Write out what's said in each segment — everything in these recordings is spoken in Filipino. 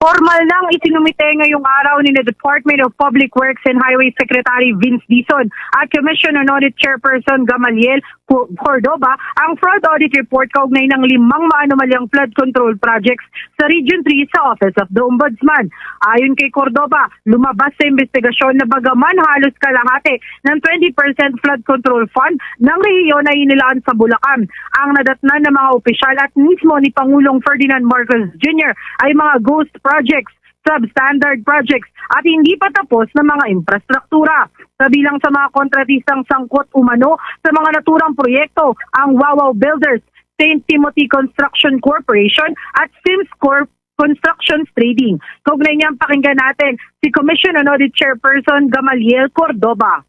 Formal nang isinumite ngayong araw ni the Department of Public Works and Highway Secretary Vince Dizon at Commission on Audit Chairperson Gamaliel Cordoba ang fraud audit report kaugnay ng 5 maanumalyang flood control projects sa Region 3 sa Office of the Ombudsman. Ayon kay Cordoba, lumabas sa investigasyon na bagaman halos kalahati ng 20% flood control fund ng rehiyon ay inilaan sa Bulacan. Ang nadatnan ng mga opisyal at mismo ni Pangulong Ferdinand Marcos Jr. ay mga ghost projects, substandard projects at hindi pa tapos na mga infrastruktura. Kabilang sa mga kontratistang sangkot umano sa mga naturang proyekto ang Wawaw Builders, St. Timothy Construction Corporation at Sims Corp Constructions Trading. Kaugnay niyang pakinggan natin si Commission on Audit Chairperson Gamaliel Cordoba.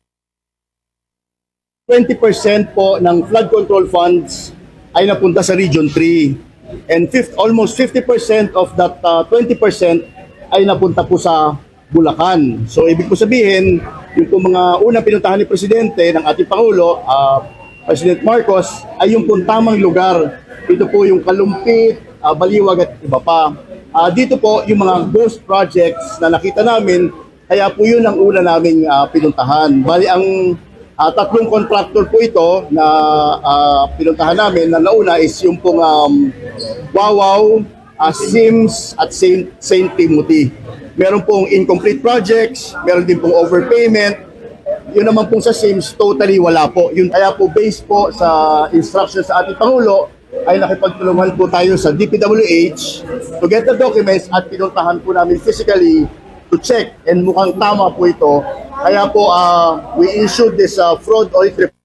20% po ng flood control funds ay napunta sa Region 3 and almost 50% of that 20% ay napunta po sa Bulacan. So ibig po sabihin, yung po mga unang pinuntahan ni Presidente ng ating Pangulo, President Marcos, ay yung po tamang lugar. Ito po yung Kalumpit, Baliwag at iba pa. Dito po yung mga ghost projects na nakita namin, kaya po yun ang una naming pinuntahan. Bali ang tatlong contractor po ito na pinuntahan namin na nauna is yung pong Wawaw, Sims at St. Timothy. Meron pong incomplete projects, meron din pong overpayment. Yun naman pong sa Sims, totally wala po. Yun kaya po based po sa instructions sa ating Pangulo, ay nakipagtulungan po tayo sa DPWH to get the documents at pinuntahan po namin physically to check and mukhang tama po ito. Kaya po we issued this fraud audit report.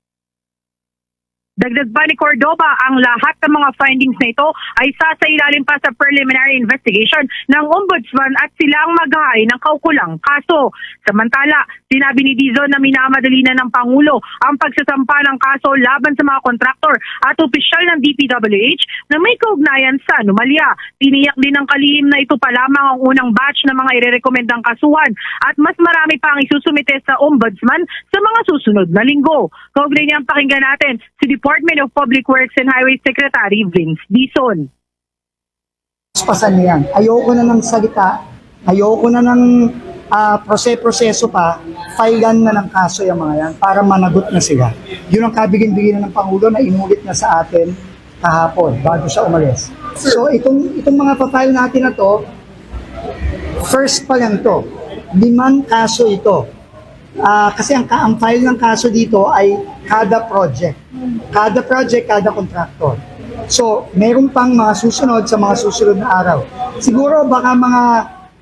Dagdag pa ni Cordoba, ang lahat ng mga findings na ito ay sasailalim pa sa preliminary investigation ng Ombudsman at sila ang maghahay ng kaukulang kaso. Samantala, sinabi ni Dizon na minamadali na ng Pangulo ang pagsasampa ng kaso laban sa mga kontraktor at opisyal ng DPWH na may kaugnayan sa anomalya. Tiniyak din ng kalihim na ito pa lamang ang unang batch ng mga irerekomendang kasuhan at mas marami pa ang isusumite sa Ombudsman sa mga susunod na linggo. Kaugnay niyang pakinggan natin si Department of Public Works and Highway Secretary Vince Dizon. Pasan niyan. Ayoko na ng salita, ayoko na ng proseso pa, filean na ng kaso yung mga yan para managot na sila. Yun ang kabigin-bigin ng Pangulo na inulit na sa atin kahapon bago siya umalis. So itong mga pa-file natin na to, first pa lang to, 5 kaso ito. Kasi ang file ng kaso dito ay kada project, kada contractor. So, meron pang mga susunod sa mga susunod na araw. Siguro baka mga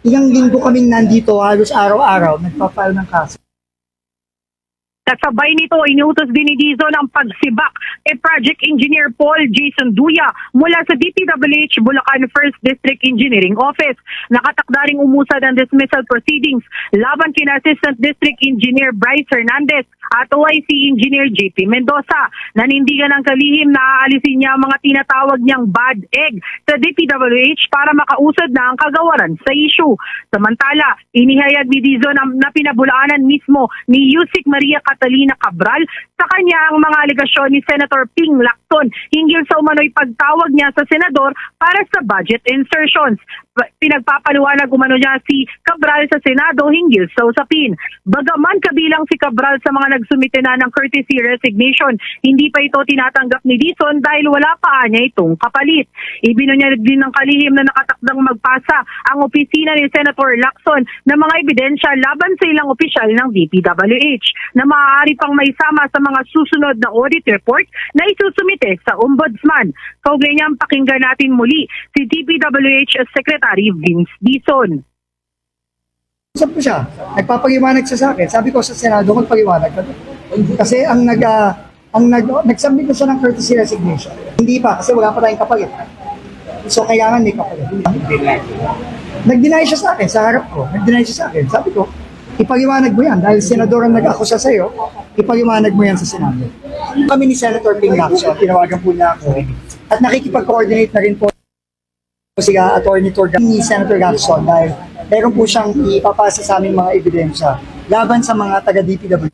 ilang linggo kaming nandito halos araw-araw nagpa-file ng kaso. Kasabay nito, inuutos din ni Dizon ang pagsibak kay Project Engineer Paul Jason Duya mula sa DPWH Bulacan 1st District Engineering Office. Nakatakda ring umusad ang dismissal proceedings laban kina Assistant District Engineer Bryce Hernandez at OIC Engineer JP Mendoza. Nanindigan ng kalihim na aalisin niya ang mga tinatawag niyang bad egg sa DPWH para makausad na ang kagawaran sa issue. Samantala, inihayag ni Dizon na pinabulaanan mismo ni Yusik Maria Catalina Cabral sa kanya ang mga alegasyon ni Senator Ping Lacson hinggil sa umano'y pagtawag niya sa senador para sa budget insertions. Pinagpapaluwanag umano niya si Cabral sa Senado hinggil sa usapin. Bagaman kabilang si Cabral sa mga nagsumite na ng courtesy resignation, hindi pa ito tinatanggap ni Dizon dahil wala pa niya itong kapalit. Ibinunyag din ng kalihim na nakatakdang magpasa ang opisina ni Senator Lacson ng mga ebidensya laban sa ilang opisyal ng DPWH na maaari pang maisama sa mga susunod na audit report na isusumite sa Ombudsman. Kaugnay niyang pakinggan natin muli si DPWH Secretary Vince Dizon. Sabi ko siya, nagpapaliwanag siya sa akin. Sabi ko sa Senado, magpaliwanag ka. Kasi nag-submit na siya ng courtesy resignation. Hindi pa, kasi wala pa tayong kapalit. So, kailangan may kapalit. Nag-deny siya sa akin, sa harap ko. Nag-deny siya sa akin. Sabi ko, ipaliwanag mo yan. Dahil senador ang nag-akusa sa'yo, ipaliwanag mo yan sa Senado. Kami ni Senator Ping Lacson, tinawagan po niya ako. At nakikipag-coordinate na rin po si Attorney Torga ni Senator Lacson dahil meron po siyang ipapasa sa aming mga ebidensya laban sa mga taga-DPW.